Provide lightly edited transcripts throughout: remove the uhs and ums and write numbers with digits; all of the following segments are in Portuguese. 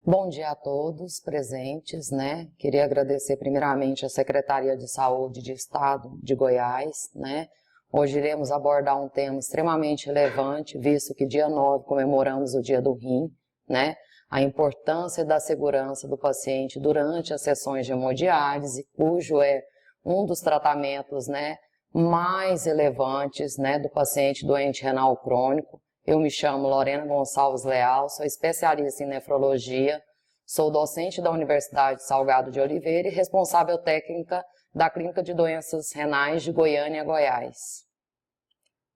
Bom dia a todos presentes, né? Queria agradecer primeiramente à Secretaria de Saúde do Estado de Goiás, né? Hoje iremos abordar um tema extremamente relevante, visto que dia 9 comemoramos o Dia do Rim, né? A importância da segurança do paciente durante as sessões de hemodiálise, cujo é um dos tratamentos, né, mais relevantes, né, do paciente doente renal crônico. Eu me chamo Lorena Gonçalves Leal, sou especialista em nefrologia, sou docente da Universidade Salgado de Oliveira e responsável técnica da Clínica de Doenças Renais de Goiânia, Goiás.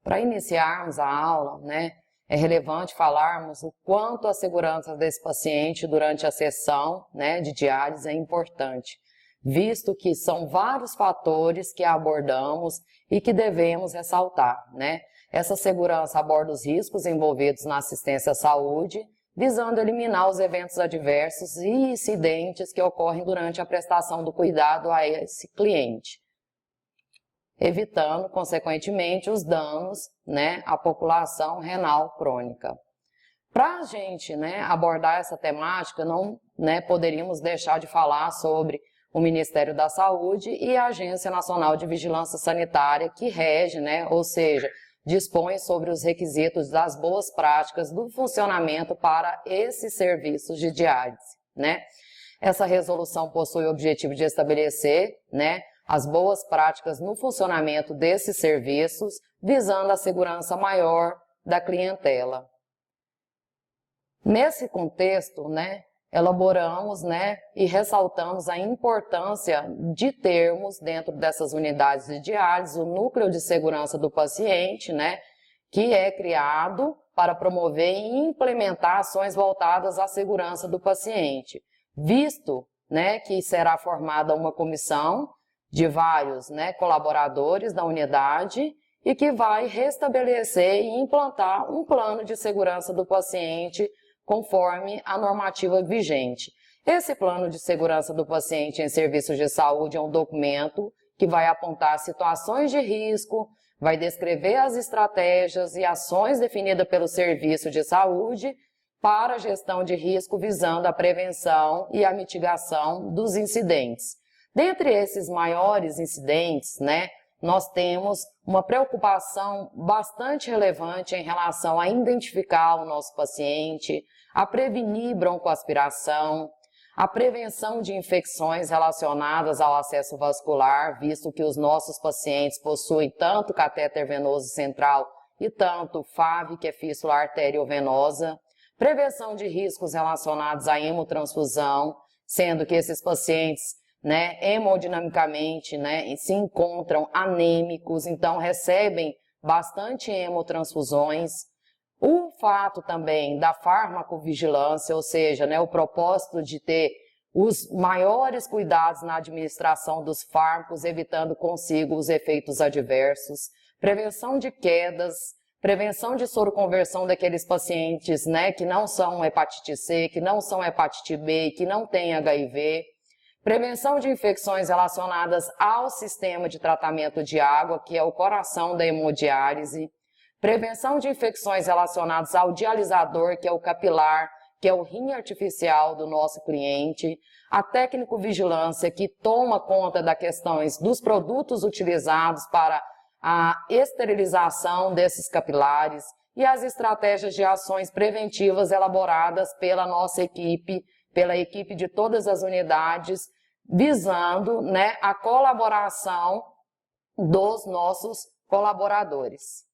Para iniciarmos a aula, né, é relevante falarmos o quanto a segurança desse paciente durante a sessão, né, de diálise é importante, visto que são vários fatores que abordamos e que devemos ressaltar, né? Essa segurança aborda os riscos envolvidos na assistência à saúde, visando eliminar os eventos adversos e incidentes que ocorrem durante a prestação do cuidado a esse cliente, evitando, consequentemente, os danos, né, à população renal crônica. Para a gente, né, abordar essa temática, não, né, poderíamos deixar de falar sobre o Ministério da Saúde e a Agência Nacional de Vigilância Sanitária, que rege, né, ou seja, dispõe sobre os requisitos das boas práticas do funcionamento para esses serviços de diálise, né? Essa resolução possui o objetivo de estabelecer, né, as boas práticas no funcionamento desses serviços, visando a segurança maior da clientela. Nesse contexto, né, elaboramos, né, e ressaltamos a importância de termos dentro dessas unidades de diálise o núcleo de segurança do paciente, né, que é criado para promover e implementar ações voltadas à segurança do paciente, visto, né, que será formada uma comissão de vários, né, colaboradores da unidade e que vai restabelecer e implantar um plano de segurança do paciente conforme a normativa vigente. Esse plano de segurança do paciente em serviços de saúde é um documento que vai apontar situações de risco, vai descrever as estratégias e ações definidas pelo serviço de saúde para a gestão de risco visando a prevenção e a mitigação dos incidentes. Dentre esses maiores incidentes, né, nós temos uma preocupação bastante relevante em relação a identificar o nosso paciente, a prevenir broncoaspiração, a prevenção de infecções relacionadas ao acesso vascular, visto que os nossos pacientes possuem tanto catéter venoso central e tanto FAV, que é fístula arteriovenosa, prevenção de riscos relacionados à hemotransfusão, sendo que esses pacientes, né, hemodinamicamente, né, se encontram anêmicos, então recebem bastante hemotransfusões. O fato também da farmacovigilância, ou seja, né, o propósito de ter os maiores cuidados na administração dos fármacos, evitando consigo os efeitos adversos, prevenção de quedas, prevenção de soroconversão daqueles pacientes, né, que não são hepatite C, que não são hepatite B, que não têm HIV, prevenção de infecções relacionadas ao sistema de tratamento de água, que é o coração da hemodiálise, prevenção de infecções relacionadas ao dialisador, que é o capilar, que é o rim artificial do nosso cliente, a técnico-vigilância, que toma conta das questões dos produtos utilizados para a esterilização desses capilares e as estratégias de ações preventivas elaboradas pela nossa equipe, pela equipe de todas as unidades, visando, né, a colaboração dos nossos colaboradores.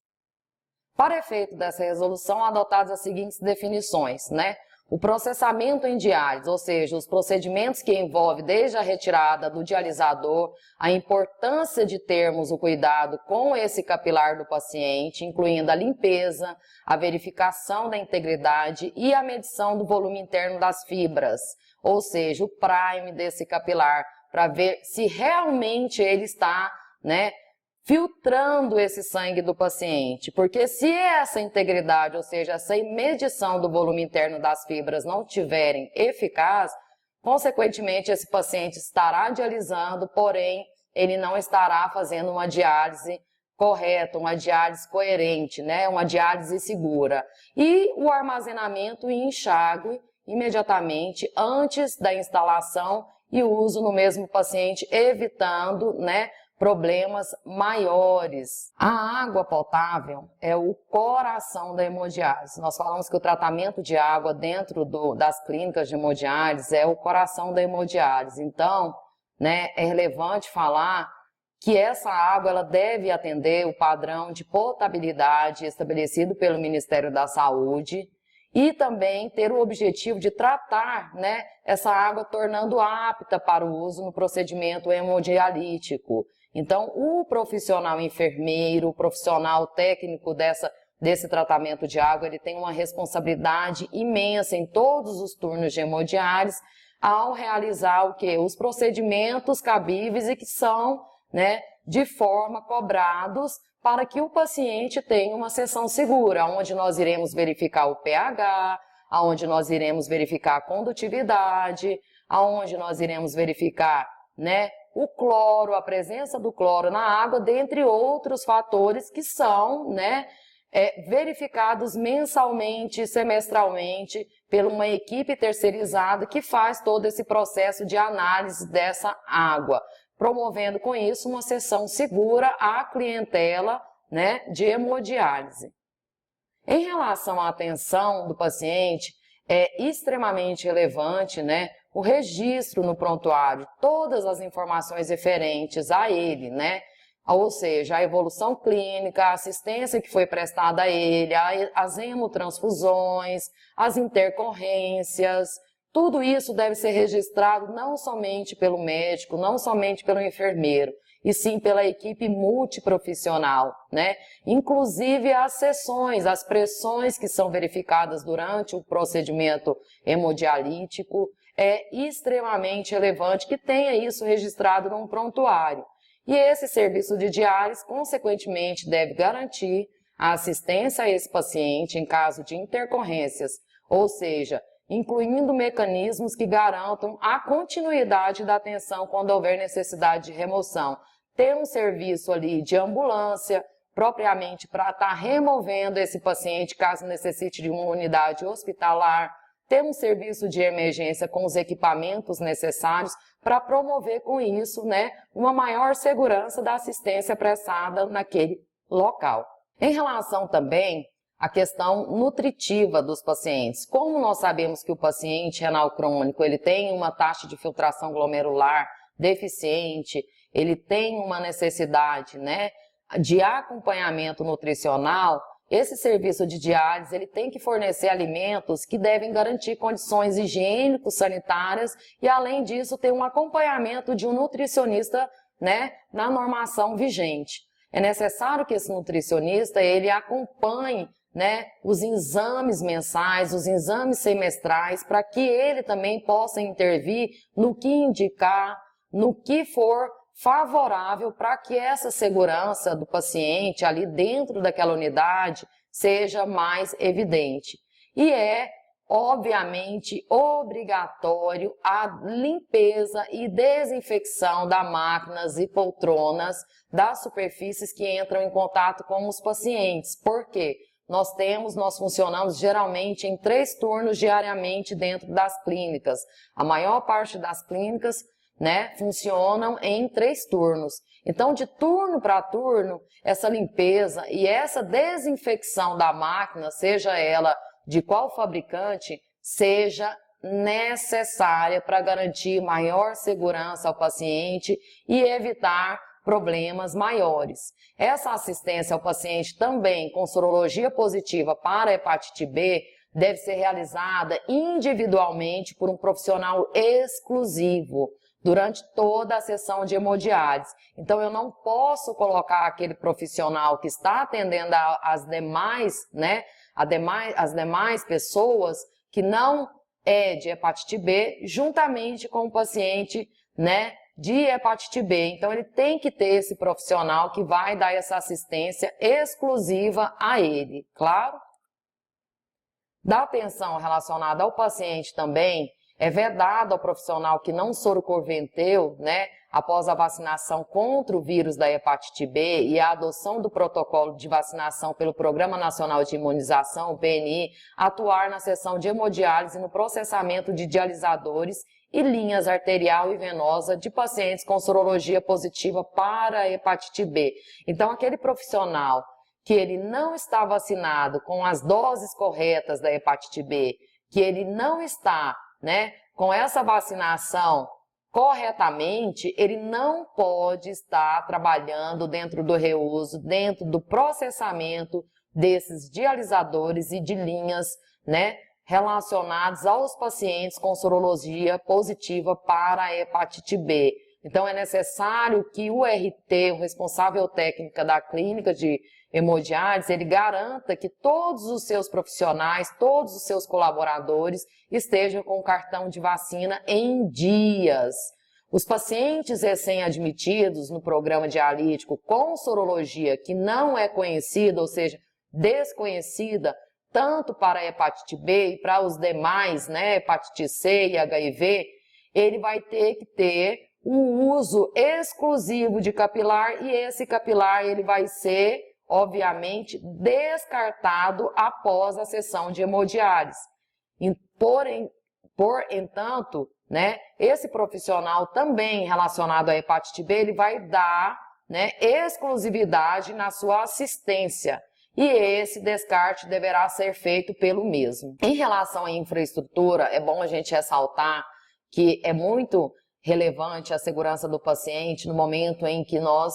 Para efeito dessa resolução, adotadas as seguintes definições, né? O processamento em diálise, ou seja, os procedimentos que envolvem desde a retirada do dialisador, a importância de termos o cuidado com esse capilar do paciente, incluindo a limpeza, a verificação da integridade e a medição do volume interno das fibras, ou seja, o prime desse capilar, para ver se realmente ele está, né, filtrando esse sangue do paciente, porque se essa integridade, ou seja, essa medição do volume interno das fibras não tiverem eficaz, consequentemente esse paciente estará dialisando, porém ele não estará fazendo uma diálise correta, uma diálise coerente, né? Uma diálise segura. E o armazenamento e enxágue imediatamente antes da instalação e uso no mesmo paciente, evitando, né, problemas maiores. A água potável é o coração da hemodiálise. Nós falamos que o tratamento de água dentro das clínicas de hemodiálise é o coração da hemodiálise. Então, né, é relevante falar que essa água ela deve atender o padrão de potabilidade estabelecido pelo Ministério da Saúde e também ter o objetivo de tratar, né, essa água tornando apta para o uso no procedimento hemodialítico. Então, o profissional enfermeiro, o profissional técnico desse tratamento de água, ele tem uma responsabilidade imensa em todos os turnos de hemodiálise ao realizar o quê? Os procedimentos cabíveis e que são, né, de forma cobrados para que o paciente tenha uma sessão segura, onde nós iremos verificar o pH, onde nós iremos verificar a condutividade, onde nós iremos verificar, né, o cloro, a presença do cloro na água, dentre outros fatores que são, né, verificados mensalmente, semestralmente, por uma equipe terceirizada que faz todo esse processo de análise dessa água, promovendo com isso uma sessão segura à clientela, né, de hemodiálise. Em relação à atenção do paciente, é extremamente relevante, né, o registro no prontuário, todas as informações referentes a ele, né, ou seja, a evolução clínica, a assistência que foi prestada a ele, as hemotransfusões, as intercorrências, tudo isso deve ser registrado não somente pelo médico, não somente pelo enfermeiro, e sim pela equipe multiprofissional, né? Inclusive as sessões, as pressões que são verificadas durante o procedimento hemodialítico, é extremamente relevante que tenha isso registrado num prontuário. E esse serviço de diálise, consequentemente, deve garantir a assistência a esse paciente em caso de intercorrências, ou seja, incluindo mecanismos que garantam a continuidade da atenção quando houver necessidade de remoção. Ter um serviço ali de ambulância, propriamente para estar removendo esse paciente caso necessite de uma unidade hospitalar, ter um serviço de emergência com os equipamentos necessários para promover com isso, né, uma maior segurança da assistência prestada naquele local. Em relação também à questão nutritiva dos pacientes, como nós sabemos que o paciente renal crônico ele tem uma taxa de filtração glomerular deficiente, ele tem uma necessidade, né, de acompanhamento nutricional, esse serviço de diálise ele tem que fornecer alimentos que devem garantir condições higiênico-sanitárias e, além disso, ter um acompanhamento de um nutricionista, né, na normação vigente. É necessário que esse nutricionista ele acompanhe, né, os exames mensais, os exames semestrais, para que ele também possa intervir no que indicar, no que for favorável para que essa segurança do paciente ali dentro daquela unidade seja mais evidente. E é, obviamente, obrigatório a limpeza e desinfecção das máquinas e poltronas das superfícies que entram em contato com os pacientes. Por quê? Nós funcionamos geralmente em 3 turnos diariamente dentro das clínicas. A maior parte das clínicas, né, funcionam em 3 turnos. Então, de turno para turno, essa limpeza e essa desinfecção da máquina, seja ela de qual fabricante, seja necessária para garantir maior segurança ao paciente e evitar problemas maiores. Essa assistência ao paciente também com sorologia positiva para a hepatite B deve ser realizada individualmente por um profissional exclusivo durante toda a sessão de hemodiálise. Então, eu não posso colocar aquele profissional que está atendendo as demais, né, as demais pessoas que não é de hepatite B, juntamente com o paciente, né, de hepatite B. Então, ele tem que ter esse profissional que vai dar essa assistência exclusiva a ele, claro? Da atenção relacionada ao paciente também, é vedado ao profissional que não sorocorventeu, né, após a vacinação contra o vírus da hepatite B e a adoção do protocolo de vacinação pelo Programa Nacional de Imunização, o PNI, atuar na seção de hemodiálise e no processamento de dialisadores e linhas arterial e venosa de pacientes com sorologia positiva para a hepatite B. Então, aquele profissional que ele não está vacinado com as doses corretas da hepatite B, que ele não está, com essa vacinação corretamente, ele não pode estar trabalhando dentro do reuso, dentro do processamento desses dialisadores e de linhas, relacionados aos pacientes com sorologia positiva para a hepatite B. Então, é necessário que o RT, o responsável técnico da clínica de hemodiálise, ele garanta que todos os seus profissionais, todos os seus colaboradores estejam com o cartão de vacina em dias. Os pacientes recém-admitidos no programa dialítico com sorologia que não é conhecida, ou seja, desconhecida, tanto para a hepatite B e para os demais, hepatite C e HIV, ele vai ter que ter o uso exclusivo de capilar e esse capilar ele vai ser, obviamente, descartado após a sessão de hemodiálise. Entanto, esse profissional também relacionado à hepatite B, ele vai dar, exclusividade na sua assistência. E esse descarte deverá ser feito pelo mesmo. Em relação à infraestrutura, é bom a gente ressaltar que é muito relevante a segurança do paciente no momento em que nós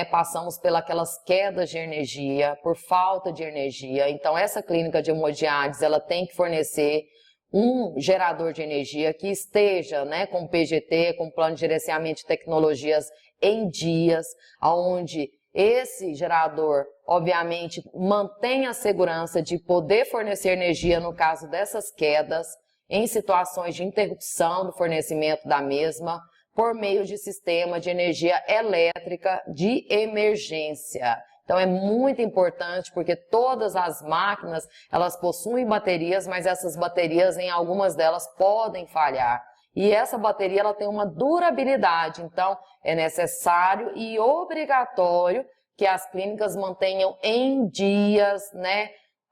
passamos pelas quedas de energia, por falta de energia. Então, essa clínica de hemodiálise, ela tem que fornecer um gerador de energia que esteja com PGT, com plano de gerenciamento de tecnologias em dias, onde esse gerador, obviamente, mantém a segurança de poder fornecer energia no caso dessas quedas, em situações de interrupção do fornecimento da mesma, por meio de sistema de energia elétrica de emergência. Então é muito importante porque todas as máquinas, elas possuem baterias, mas essas baterias, em algumas delas, podem falhar. E essa bateria ela tem uma durabilidade, então é necessário e obrigatório que as clínicas mantenham em dias,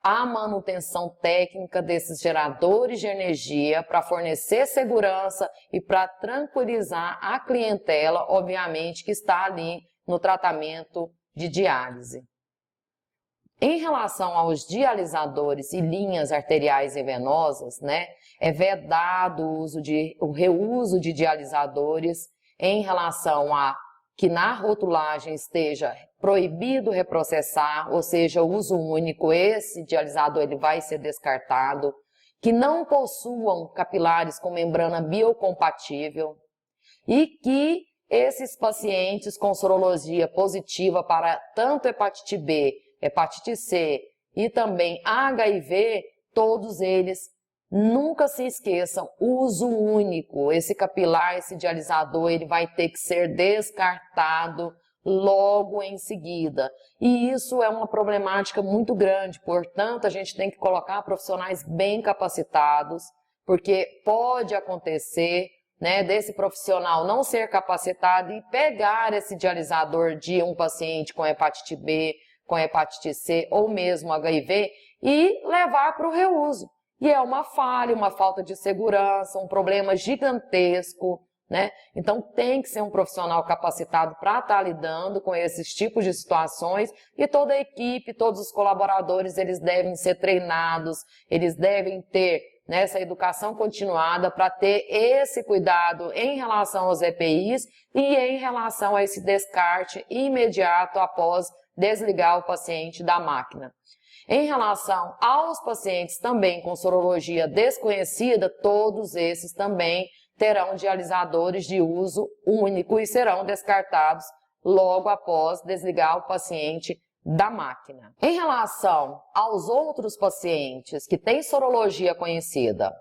a manutenção técnica desses geradores de energia para fornecer segurança e para tranquilizar a clientela, obviamente, que está ali no tratamento de diálise. Em relação aos dialisadores e linhas arteriais e venosas, é vedado o reuso de dialisadores em relação a que na rotulagem esteja proibido reprocessar, ou seja, o uso único, esse dialisador ele vai ser descartado, que não possuam capilares com membrana biocompatível e que esses pacientes com sorologia positiva para tanto hepatite B, hepatite C e também HIV, todos eles nunca se esqueçam, uso único. Esse capilar, esse dialisador, ele vai ter que ser descartado logo em seguida. E isso é uma problemática muito grande, portanto, a gente tem que colocar profissionais bem capacitados, porque pode acontecer, desse profissional não ser capacitado e pegar esse dialisador de um paciente com hepatite B, com hepatite C ou mesmo HIV e levar para o reuso. E é uma falha, uma falta de segurança, um problema gigantesco, Então tem que ser um profissional capacitado para estar lidando com esses tipos de situações e toda a equipe, todos os colaboradores, eles devem ser treinados, eles devem ter essa educação continuada para ter esse cuidado em relação aos EPIs e em relação a esse descarte imediato após desligar o paciente da máquina. Em relação aos pacientes também com sorologia desconhecida, todos esses também terão dialisadores de uso único e serão descartados logo após desligar o paciente da máquina. Em relação aos outros pacientes que têm sorologia conhecida,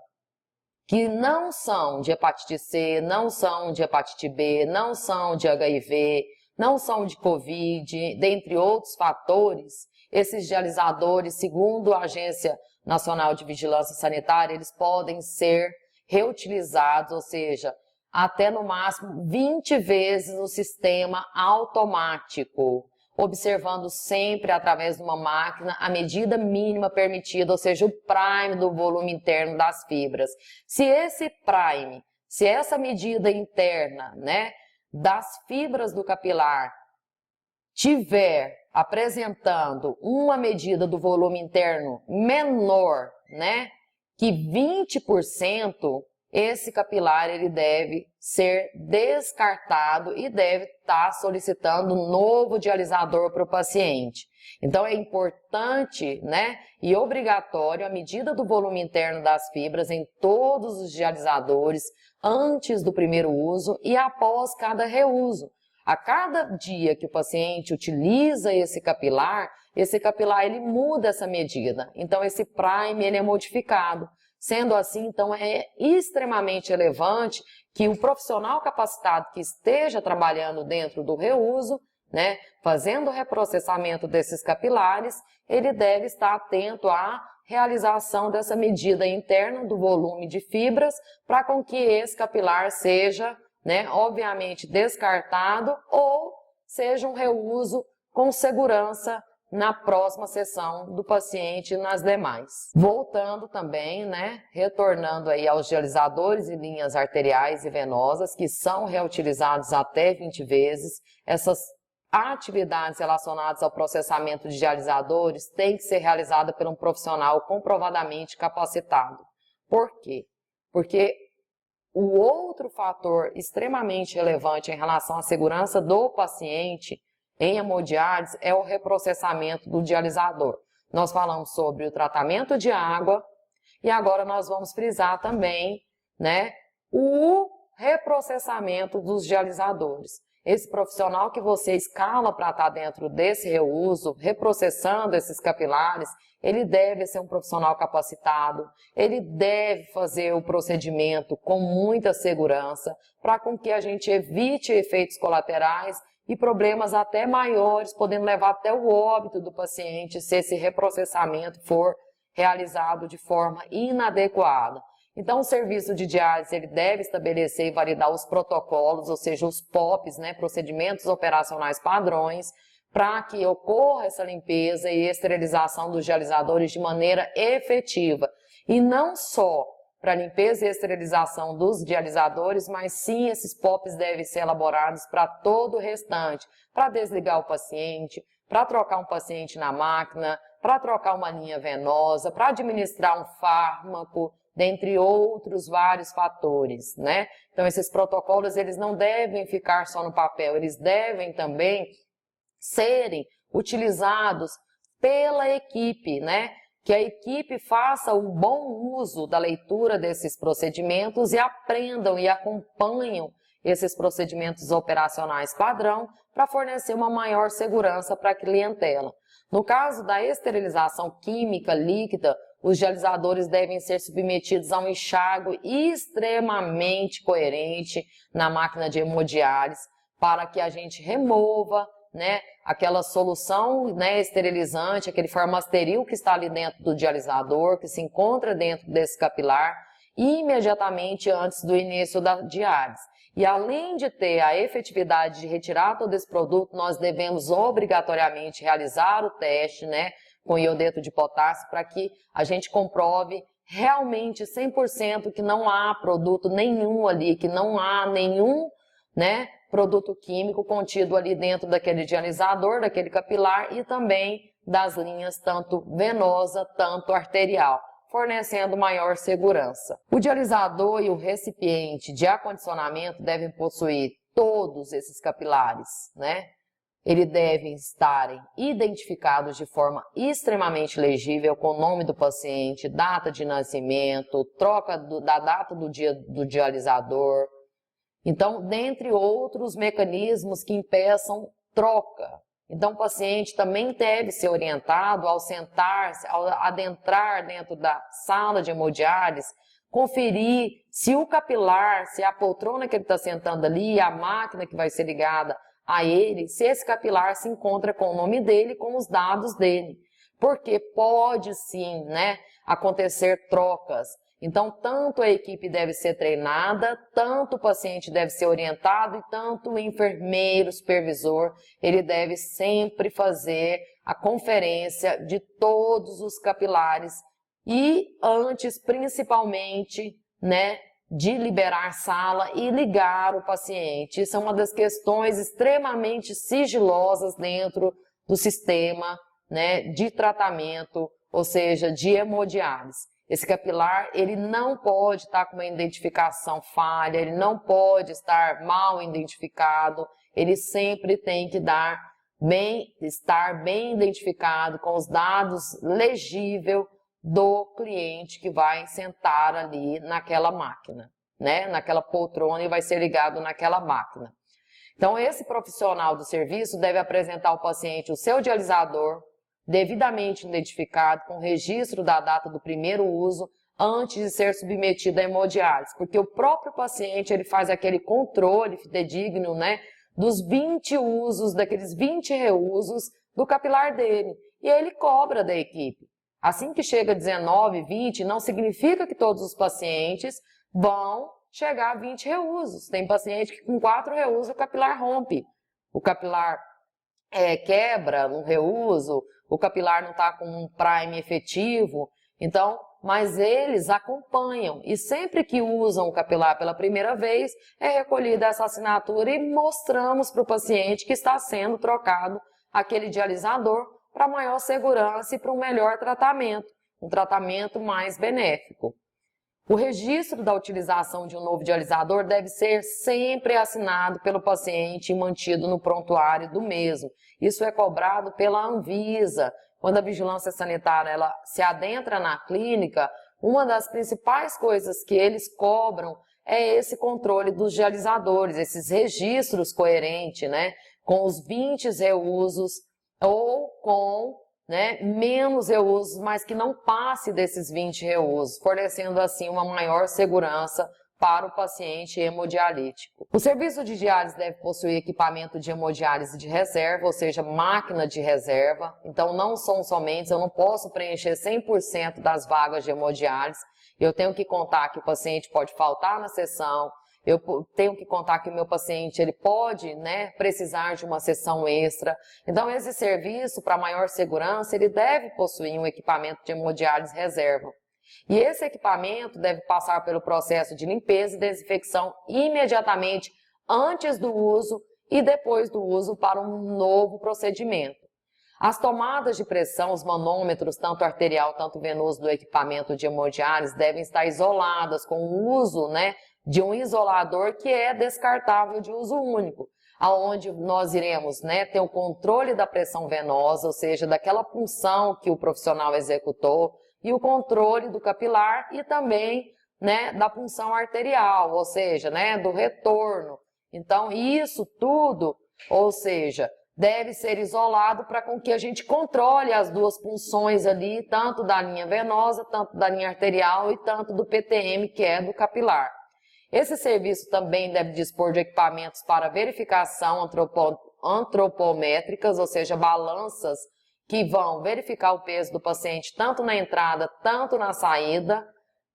que não são de hepatite C, não são de hepatite B, não são de HIV, não são de Covid, dentre outros fatores, esses dialisadores, segundo a Agência Nacional de Vigilância Sanitária, eles podem ser reutilizados, ou seja, até no máximo 20 vezes no sistema automático, observando sempre através de uma máquina a medida mínima permitida, ou seja, o prime do volume interno das fibras. Se esse prime, se essa medida interna, né, das fibras do capilar tiver apresentando uma medida do volume interno menor, né, que 20%, esse capilar ele deve ser descartado e deve estar solicitando um novo dialisador para o paciente. Então é importante, né, e obrigatório a medida do volume interno das fibras em todos os dialisadores antes do primeiro uso e após cada reuso. A cada dia que o paciente utiliza esse capilar ele muda essa medida. Então esse prime ele é modificado. Sendo assim, então é extremamente relevante que o profissional capacitado que esteja trabalhando dentro do reuso, né, fazendo o reprocessamento desses capilares, ele deve estar atento à realização dessa medida interna do volume de fibras para com que esse capilar seja, né, obviamente descartado ou seja um reuso com segurança na próxima sessão do paciente e nas demais. Voltando também, né, retornando aí aos dialisadores e linhas arteriais e venosas, que são reutilizados até 20 vezes, essas atividades relacionadas ao processamento de dialisadores têm que ser realizadas por um profissional comprovadamente capacitado. Por quê? Porque o outro fator extremamente relevante em relação à segurança do paciente em hemodiálise é o reprocessamento do dialisador. Nós falamos sobre o tratamento de água e agora nós vamos frisar também, né, o reprocessamento dos dialisadores. Esse profissional que você escala para estar dentro desse reuso, reprocessando esses capilares, ele deve ser um profissional capacitado, ele deve fazer o procedimento com muita segurança, para com que a gente evite efeitos colaterais e problemas até maiores, podendo levar até o óbito do paciente se esse reprocessamento for realizado de forma inadequada. Então, o serviço de diálise ele deve estabelecer e validar os protocolos, ou seja, os POPs, né, procedimentos operacionais padrões, para que ocorra essa limpeza e esterilização dos dialisadores de maneira efetiva. E não só para limpeza e esterilização dos dialisadores, mas sim esses POPs devem ser elaborados para todo o restante, para desligar o paciente, para trocar um paciente na máquina, para trocar uma linha venosa, para administrar um fármaco, dentre outros vários fatores, né? Então esses protocolos eles não devem ficar só no papel, eles devem também serem utilizados pela equipe, né? Que a equipe faça o bom uso da leitura desses procedimentos e aprendam e acompanham esses procedimentos operacionais padrão para fornecer uma maior segurança para a clientela. No caso da esterilização química líquida, os dialisadores devem ser submetidos a um enxágue extremamente coerente na máquina de hemodiálise para que a gente remova, né, aquela solução, né, esterilizante, aquele formasteril que está ali dentro do dialisador, que se encontra dentro desse capilar, imediatamente antes do início da diálise. E além de ter a efetividade de retirar todo esse produto, nós devemos obrigatoriamente realizar o teste, né, com iodeto de potássio, para que a gente comprove realmente 100% que não há produto nenhum ali, que não há nenhum, né, produto químico contido ali dentro daquele dialisador, daquele capilar e também das linhas tanto venosa, tanto arterial, fornecendo maior segurança. O dialisador e o recipiente de acondicionamento devem possuir todos esses capilares, né? Eles devem estarem identificados de forma extremamente legível, com o nome do paciente, data de nascimento, troca da data do dia do dialisador. Então, dentre outros mecanismos que impeçam troca. Então, o paciente também deve ser orientado ao sentar-se, ao adentrar dentro da sala de hemodiálise, conferir se o capilar, se a poltrona que ele está sentando ali, a máquina que vai ser ligada a ele, se esse capilar se encontra com o nome dele, com os dados dele. Porque pode sim, né, acontecer trocas. Então, tanto a equipe deve ser treinada, tanto o paciente deve ser orientado e tanto o enfermeiro, supervisor, ele deve sempre fazer a conferência de todos os capilares e antes, principalmente, né, de liberar sala e ligar o paciente. Isso é uma das questões extremamente sigilosas dentro do sistema, né, de tratamento, ou seja, de hemodiálise. Esse capilar, ele não pode estar com uma identificação falha, ele não pode estar mal identificado, ele sempre tem que estar bem identificado com os dados legíveis do cliente que vai sentar ali naquela máquina, né? Naquela poltrona e vai ser ligado naquela máquina. Então, esse profissional do serviço deve apresentar ao paciente o seu dialisador, devidamente identificado com registro da data do primeiro uso antes de ser submetido à hemodiálise, porque o próprio paciente ele faz aquele controle fidedigno, né, dos 20 usos, daqueles 20 reusos do capilar dele, e ele cobra da equipe. Assim que chega 19, 20, não significa que todos os pacientes vão chegar a 20 reusos. Tem paciente que com 4 reusos o capilar rompe, o capilar quebra no reuso, o capilar não está com um prime efetivo, então, mas eles acompanham e sempre que usam o capilar pela primeira vez, é recolhida essa assinatura e mostramos para o paciente que está sendo trocado aquele dialisador para maior segurança e para um melhor tratamento, um tratamento mais benéfico. O registro da utilização de um novo dialisador deve ser sempre assinado pelo paciente e mantido no prontuário do mesmo. Isso é cobrado pela Anvisa. Quando a vigilância sanitária ela se adentra na clínica, uma das principais coisas que eles cobram é esse controle dos dialisadores, esses registros coerentes, né, com os 20 reusos ou com menos reusos, mas que não passe desses 20 reusos, fornecendo assim uma maior segurança para o paciente hemodialítico. O serviço de diálise deve possuir equipamento de hemodiálise de reserva, ou seja, máquina de reserva. Então não são somente, eu não posso preencher 100% das vagas de hemodiálise, eu tenho que contar que o paciente pode faltar na sessão, eu tenho que contar que o meu paciente ele pode precisar de uma sessão extra. Então, esse serviço, para maior segurança, ele deve possuir um equipamento de hemodiálise reserva. E esse equipamento deve passar pelo processo de limpeza e desinfecção imediatamente antes do uso e depois do uso para um novo procedimento. As tomadas de pressão, os manômetros, tanto arterial, tanto venoso do equipamento de hemodiálise, devem estar isoladas com o uso, de um isolador que é descartável de uso único, aonde nós iremos ter o controle da pressão venosa, ou seja, daquela punção que o profissional executou, e o controle do capilar e também da punção arterial, ou seja, do retorno. Então, isso tudo, ou seja, deve ser isolado para com que a gente controle as duas punções ali, tanto da linha venosa, tanto da linha arterial e tanto do PTM, que é do capilar. Esse serviço também deve dispor de equipamentos para verificação antropométricas, ou seja, balanças que vão verificar o peso do paciente tanto na entrada, tanto na saída,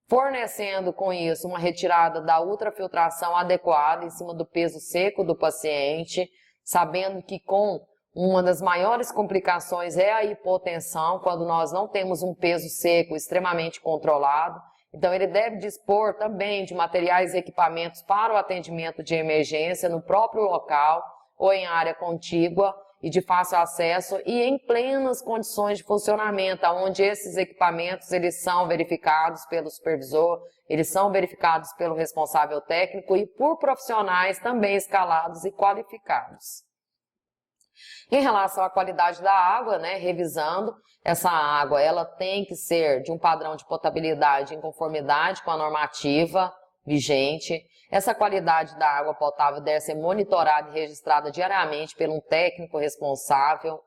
fornecendo com isso uma retirada da ultrafiltração adequada em cima do peso seco do paciente, sabendo que com uma das maiores complicações é a hipotensão, quando nós não temos um peso seco extremamente controlado. Então, ele deve dispor também de materiais e equipamentos para o atendimento de emergência no próprio local ou em área contígua e de fácil acesso e em plenas condições de funcionamento, onde esses equipamentos eles são verificados pelo supervisor, eles são verificados pelo responsável técnico e por profissionais também escalados e qualificados. Em relação à qualidade da água, revisando, essa água ela tem que ser de um padrão de potabilidade em conformidade com a normativa vigente. Essa qualidade da água potável deve ser monitorada e registrada diariamente por um técnico responsável,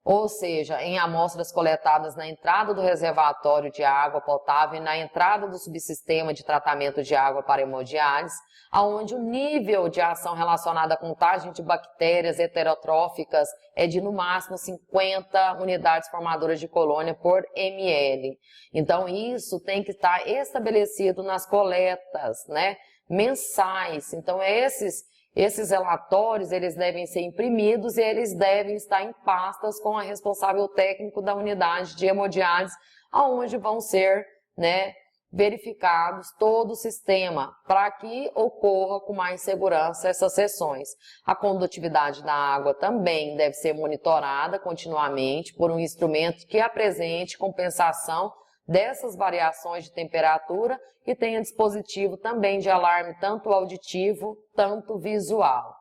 ou seja, em amostras coletadas na entrada do reservatório de água potável e na entrada do subsistema de tratamento de água para hemodiálise, onde o nível de ação relacionada à contagem de bactérias heterotróficas é de no máximo 50 unidades formadoras de colônia por ml. Então isso tem que estar estabelecido nas coletas, né, mensais. Então esses relatórios, eles devem ser imprimidos e eles devem estar em pastas com a responsável técnico da unidade de hemodiálise, aonde vão ser, né, verificados todo o sistema, para que ocorra com mais segurança essas sessões. A condutividade da água também deve ser monitorada continuamente por um instrumento que apresente compensação dessas variações de temperatura e tenha dispositivo também de alarme tanto auditivo, tanto visual.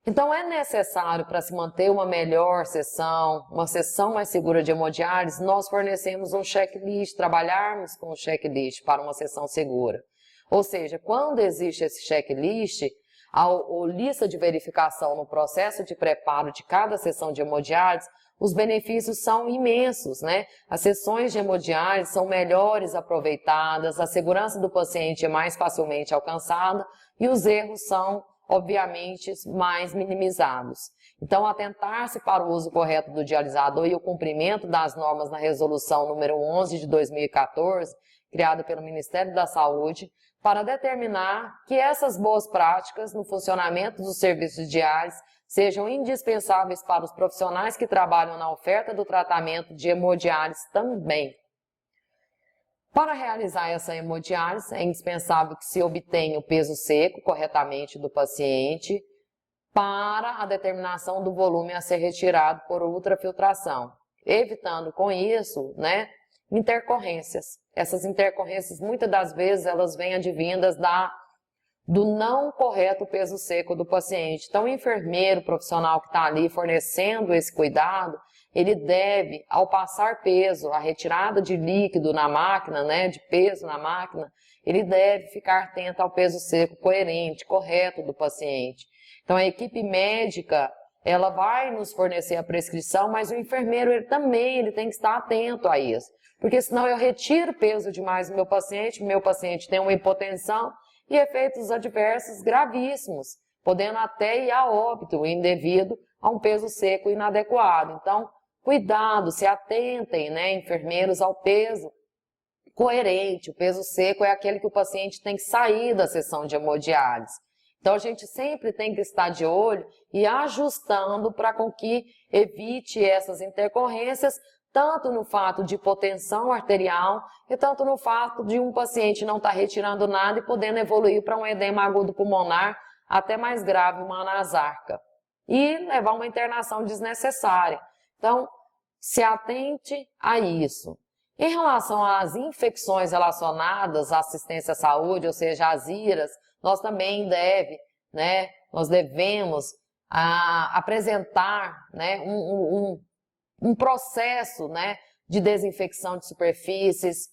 Então é necessário, para se manter uma melhor sessão, uma sessão mais segura de hemodiálise, nós fornecemos um checklist, trabalharmos com um checklist para uma sessão segura. Ou seja, quando existe esse checklist, a lista de verificação no processo de preparo de cada sessão de hemodiálise, os benefícios são imensos, né? As sessões de hemodiálise são melhores aproveitadas, a segurança do paciente é mais facilmente alcançada e os erros são, obviamente, mais minimizados. Então, atentar-se para o uso correto do dialisador e o cumprimento das normas na resolução número 11 de 2014, criada pelo Ministério da Saúde, para determinar que essas boas práticas no funcionamento dos serviços de diálise sejam indispensáveis para os profissionais que trabalham na oferta do tratamento de hemodiálise também. Para realizar essa hemodiálise, é indispensável que se obtenha o peso seco corretamente do paciente para a determinação do volume a ser retirado por ultrafiltração, evitando com isso, né, intercorrências. Essas intercorrências, muitas das vezes, elas vêm advindas do não correto peso seco do paciente. Então, o enfermeiro profissional que está ali fornecendo esse cuidado, ele deve, ao passar peso, a retirada de líquido na máquina, né, de peso na máquina, ele deve ficar atento ao peso seco coerente, correto do paciente. Então, a equipe médica, ela vai nos fornecer a prescrição, mas o enfermeiro ele tem que estar atento a isso. Porque senão eu retiro peso demais do meu paciente tem uma hipotensão, e efeitos adversos gravíssimos, podendo até ir a óbito indevido a um peso seco inadequado. Então, cuidado, se atentem, né, enfermeiros, ao peso coerente. O peso seco é aquele que o paciente tem que sair da sessão de hemodiálise. Então, a gente sempre tem que estar de olho e ajustando para com que evite essas intercorrências, tanto no fato de hipotensão arterial e tanto no fato de um paciente não estar retirando nada e podendo evoluir para um edema agudo pulmonar, até mais grave, uma anasarca, e levar uma internação desnecessária. Então, se atente a isso. Em relação às infecções relacionadas à assistência à saúde, ou seja, as IRAs, nós também nós devemos apresentar, né, um processo, né, de desinfecção de superfícies,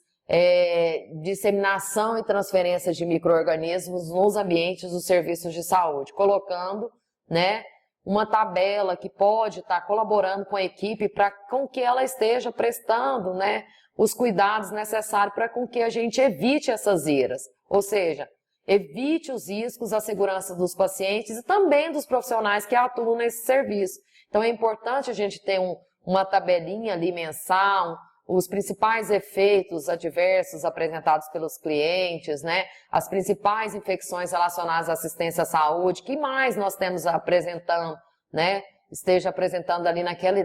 disseminação e transferência de micro-organismos nos ambientes dos serviços de saúde, colocando, né, uma tabela que pode estar colaborando com a equipe para com que ela esteja prestando, né, os cuidados necessários para com que a gente evite essas IRAs, ou seja, evite os riscos à segurança dos pacientes e também dos profissionais que atuam nesse serviço. Então é importante a gente ter uma tabelinha ali mensal, os principais efeitos adversos apresentados pelos clientes, né? As principais infecções relacionadas à assistência à saúde, que mais nós temos apresentando, né? Esteja apresentando ali naquele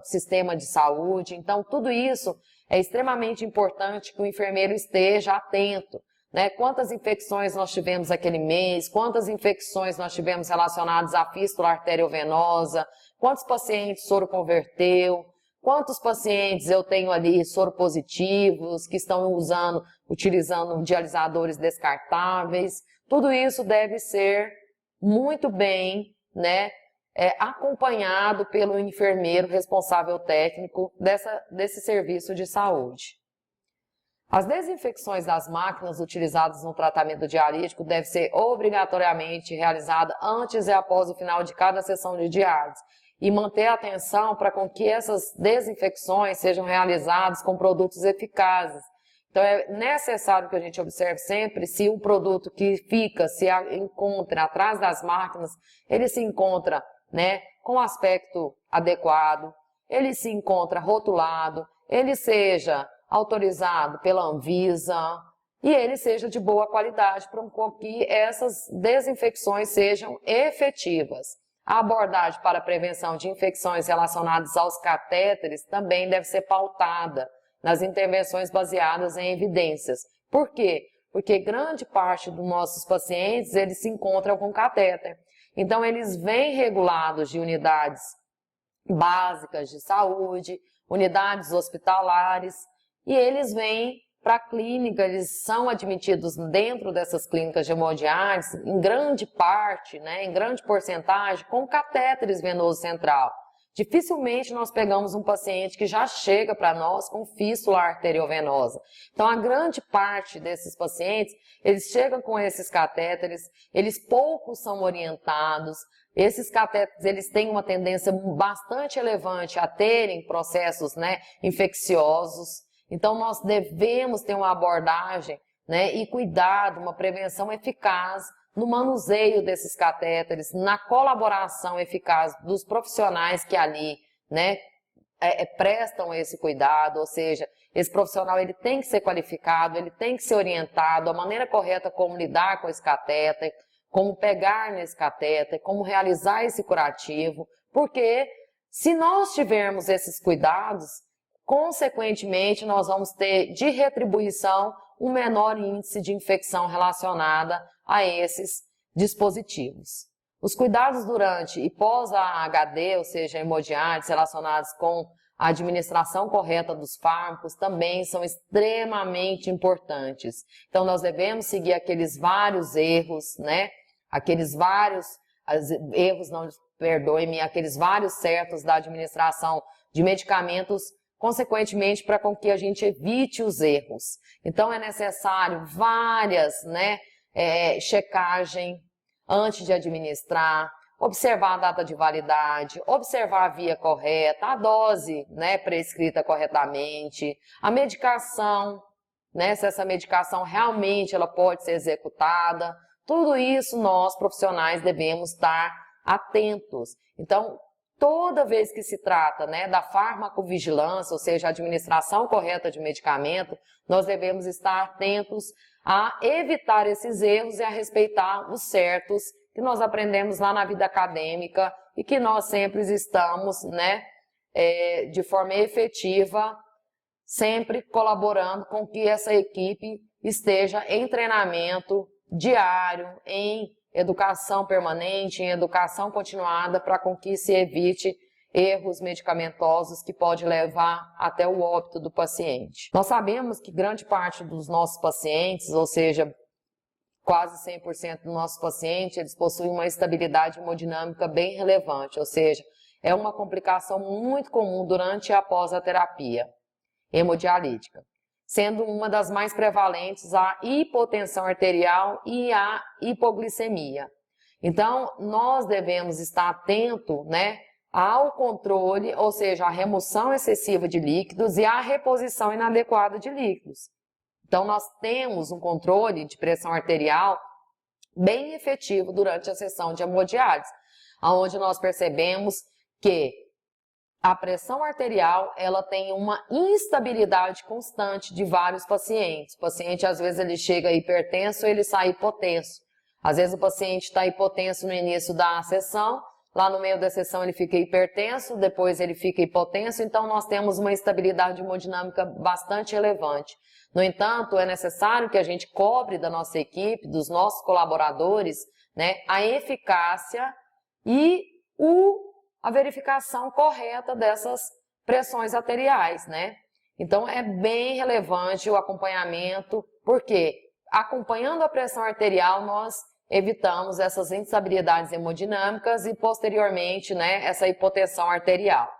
sistema de saúde. Então, tudo isso é extremamente importante que o enfermeiro esteja atento, né? Quantas infecções nós tivemos aquele mês, quantas infecções nós tivemos relacionadas à fístula arteriovenosa, quantos pacientes soro converteu, quantos pacientes eu tenho ali soropositivos, que estão utilizando dialisadores descartáveis. Tudo isso deve ser muito bem, né, acompanhado pelo enfermeiro responsável técnico desse serviço de saúde. As desinfecções das máquinas utilizadas no tratamento dialítico devem ser obrigatoriamente realizadas antes e após o final de cada sessão de diálise. e manter a atenção para com que essas desinfecções sejam realizadas com produtos eficazes. Então é necessário que a gente observe sempre se o produto que se encontra atrás das máquinas, ele se encontra, né, com aspecto adequado, ele se encontra rotulado, ele seja autorizado pela Anvisa e ele seja de boa qualidade para que essas desinfecções sejam efetivas. A abordagem para a prevenção de infecções relacionadas aos catéteres também deve ser pautada nas intervenções baseadas em evidências. Por quê? Porque grande parte dos nossos pacientes, eles se encontram com catéter. Então, eles vêm regulados de unidades básicas de saúde, unidades hospitalares, e eles vêm para a clínica, eles são admitidos dentro dessas clínicas de hemodiálise, em grande parte, né, em grande porcentagem, com catéteres venoso central. Dificilmente nós pegamos um paciente que já chega para nós com fístula arteriovenosa. Então, a grande parte desses pacientes, eles chegam com esses catéteres, eles poucos são orientados. Esses catéteres, eles têm uma tendência bastante elevante a terem processos, né, infecciosos. Então, nós devemos ter uma abordagem, né, e cuidado, uma prevenção eficaz no manuseio desses catéteres, na colaboração eficaz dos profissionais que ali, né, prestam esse cuidado, ou seja, esse profissional ele tem que ser qualificado, ele tem que ser orientado, a maneira correta como lidar com esse catéter, como pegar nesse catéter, como realizar esse curativo, porque se nós tivermos esses cuidados, consequentemente nós vamos ter de retribuição um menor índice de infecção relacionada a esses dispositivos. Os cuidados durante e pós a AHD, ou seja, hemodiálise, relacionados com a administração correta dos fármacos, também são extremamente importantes. Então, nós devemos seguir aqueles vários erros, né? Aqueles vários erros, não, perdoe-me, aqueles vários certos da administração de medicamentos, consequentemente, para com que a gente evite os erros. Então, é necessário várias, né, checagem antes de administrar, observar a data de validade, observar a via correta, a dose, né, prescrita corretamente, a medicação, né, se essa medicação realmente ela pode ser executada. Tudo isso nós, profissionais, devemos estar atentos. Então, toda vez que se trata, né, da farmacovigilância, ou seja, a administração correta de medicamento, nós devemos estar atentos a evitar esses erros e a respeitar os certos que nós aprendemos lá na vida acadêmica e que nós sempre estamos, né, de forma efetiva, sempre colaborando com que essa equipe esteja em treinamento diário, em educação permanente, em educação continuada, para com que se evite erros medicamentosos que pode levar até o óbito do paciente. Nós sabemos que grande parte dos nossos pacientes, ou seja, quase 100% dos nossos pacientes, eles possuem uma estabilidade hemodinâmica bem relevante, ou seja, é uma complicação muito comum durante e após a terapia hemodialítica, sendo uma das mais prevalentes a hipotensão arterial e a hipoglicemia. Então, nós devemos estar atentos, né, ao controle, ou seja, a remoção excessiva de líquidos e a reposição inadequada de líquidos. Então, nós temos um controle de pressão arterial bem efetivo durante a sessão de hemodiálise, onde nós percebemos que a pressão arterial, ela tem uma instabilidade constante de vários pacientes. O paciente, às vezes, ele chega hipertenso e ele sai hipotenso. Às vezes, o paciente está hipotenso no início da sessão, lá no meio da sessão ele fica hipertenso, depois ele fica hipotenso, então nós temos uma instabilidade hemodinâmica bastante relevante. No entanto, é necessário que a gente cobre da nossa equipe, dos nossos colaboradores, né, a eficácia e a verificação correta dessas pressões arteriais, né? Então, é bem relevante o acompanhamento, porque acompanhando a pressão arterial, nós evitamos essas instabilidades hemodinâmicas e, posteriormente, né, essa hipotensão arterial.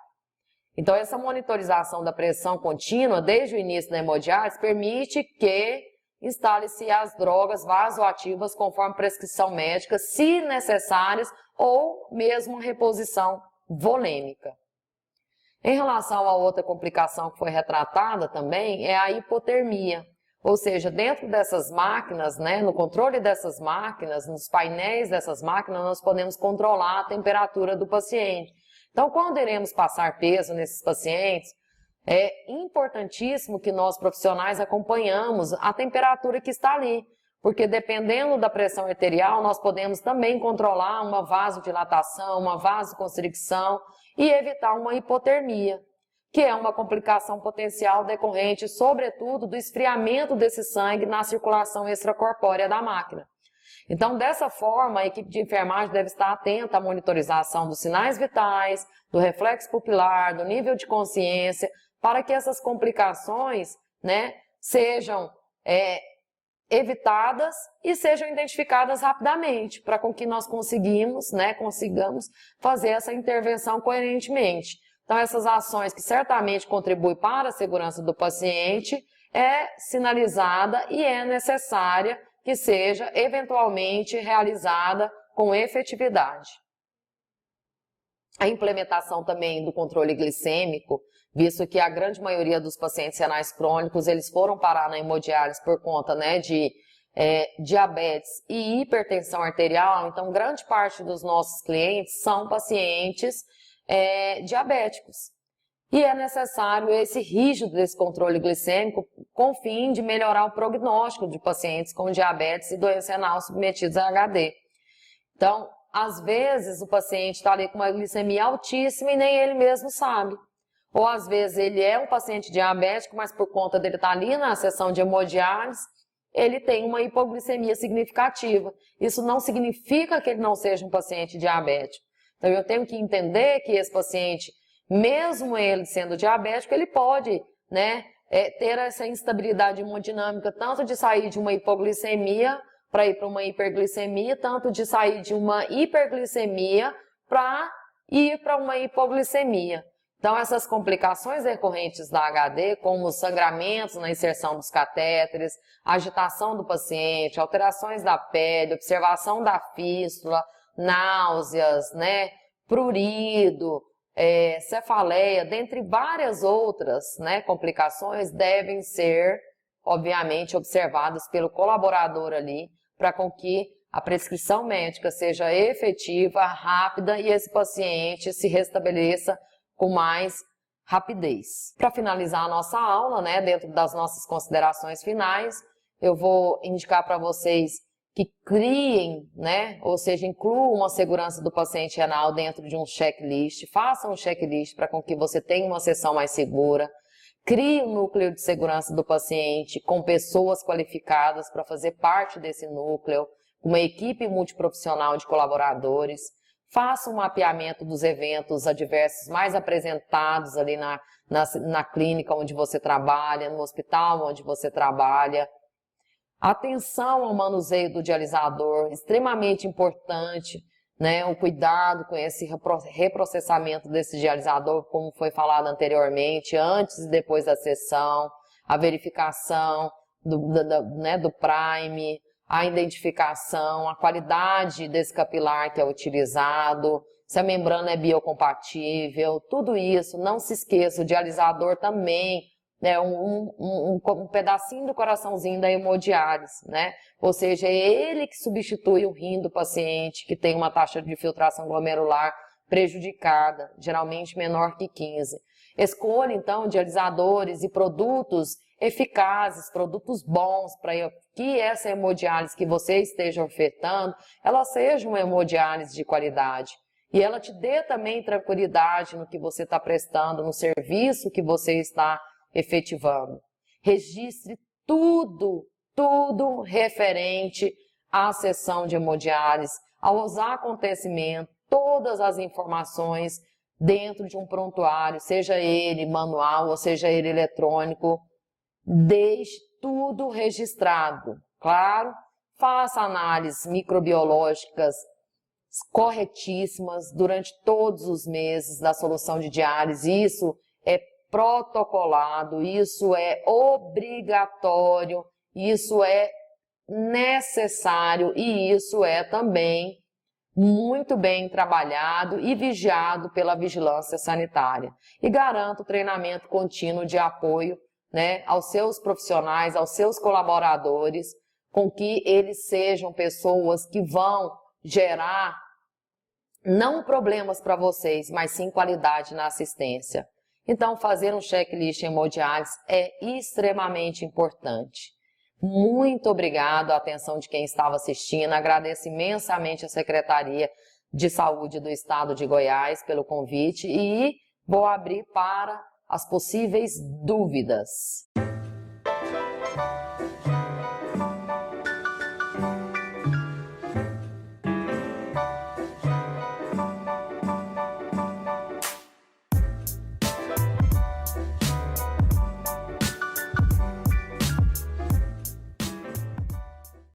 Então, essa monitorização da pressão contínua, desde o início da hemodiálise, permite que instale-se as drogas vasoativas conforme prescrição médica, se necessárias, ou mesmo reposição volêmica. Em relação a outra complicação que foi retratada também, é a hipotermia. Ou seja, dentro dessas máquinas, né, no controle dessas máquinas, nos painéis dessas máquinas, nós podemos controlar a temperatura do paciente. Então, quando iremos passar peso nesses pacientes, é importantíssimo que nós profissionais acompanhamos a temperatura que está ali, porque dependendo da pressão arterial, nós podemos também controlar uma vasodilatação, uma vasoconstricção e evitar uma hipotermia, que é uma complicação potencial decorrente, sobretudo, do esfriamento desse sangue na circulação extracorpórea da máquina. Então, dessa forma, a equipe de enfermagem deve estar atenta à monitorização dos sinais vitais, do reflexo pupilar, do nível de consciência, para que essas complicações, né, sejam evitadas e sejam identificadas rapidamente, para com que nós consigamos fazer essa intervenção coerentemente. Então, essas ações que certamente contribuem para a segurança do paciente é sinalizada e é necessária que seja eventualmente realizada com efetividade. A implementação também do controle glicêmico, visto que a grande maioria dos pacientes renais crônicos, eles foram parar na hemodiálise por conta, né, de diabetes e hipertensão arterial. Então, grande parte dos nossos clientes são pacientes diabéticos. E é necessário esse rígido desse controle glicêmico com o fim de melhorar o prognóstico de pacientes com diabetes e doença renal submetidos a HD. Então, às vezes o paciente está ali com uma glicemia altíssima e nem ele mesmo sabe. Ou às vezes ele é um paciente diabético, mas por conta dele estar ali na sessão de hemodiálise, ele tem uma hipoglicemia significativa. Isso não significa que ele não seja um paciente diabético. Então eu tenho que entender que esse paciente, mesmo ele sendo diabético, ele pode, né, ter essa instabilidade hemodinâmica, tanto de sair de uma hipoglicemia para ir para uma hiperglicemia, tanto de sair de uma hiperglicemia para ir para uma hipoglicemia. Então, essas complicações recorrentes da HD, como os sangramentos na inserção dos catéteres, agitação do paciente, alterações da pele, observação da fístula, náuseas, né, prurido, cefaleia, dentre várias outras, né, complicações, devem ser, obviamente, observadas pelo colaborador ali, para com que a prescrição médica seja efetiva, rápida e esse paciente se restabeleça com mais rapidez. Para finalizar a nossa aula, né, dentro das nossas considerações finais, eu vou indicar para vocês que criem, né, ou seja, incluam a segurança do paciente renal dentro de um checklist, façam um checklist para com que você tenha uma sessão mais segura, crie um núcleo de segurança do paciente com pessoas qualificadas para fazer parte desse núcleo, uma equipe multiprofissional de colaboradores, faça um mapeamento dos eventos adversos mais apresentados ali na clínica onde você trabalha, no hospital onde você trabalha. Atenção ao manuseio do dialisador, extremamente importante, né? O cuidado com esse reprocessamento desse dialisador, como foi falado anteriormente, antes e depois da sessão, a verificação do prime, a identificação, a qualidade desse capilar que é utilizado, se a membrana é biocompatível, tudo isso. Não se esqueça, o dialisador também é um pedacinho do coraçãozinho da hemodiálise, né? Ou seja, é ele que substitui o rim do paciente que tem uma taxa de filtração glomerular prejudicada, geralmente menor que 15. Escolha, então, dialisadores e produtos eficazes, produtos bons, para que essa hemodiálise que você esteja ofertando, ela seja uma hemodiálise de qualidade. E ela te dê também tranquilidade no que você está prestando, no serviço que você está efetivando. Registre tudo referente à sessão de hemodiálise, aos acontecimentos, todas as informações dentro de um prontuário, seja ele manual ou seja ele eletrônico. Deixe tudo registrado, claro, faça análises microbiológicas corretíssimas durante todos os meses da solução de diálise. Isso é protocolado, isso é obrigatório, isso é necessário e isso é também muito bem trabalhado e vigiado pela vigilância sanitária. E garanto treinamento contínuo de apoio, né, aos seus profissionais, aos seus colaboradores, com que eles sejam pessoas que vão gerar não problemas para vocês, mas sim qualidade na assistência. Então, fazer um checklist em hemodiálise é extremamente importante. Muito obrigado à atenção de quem estava assistindo, agradeço imensamente a Secretaria de Saúde do Estado de Goiás pelo convite e vou abrir para as possíveis dúvidas.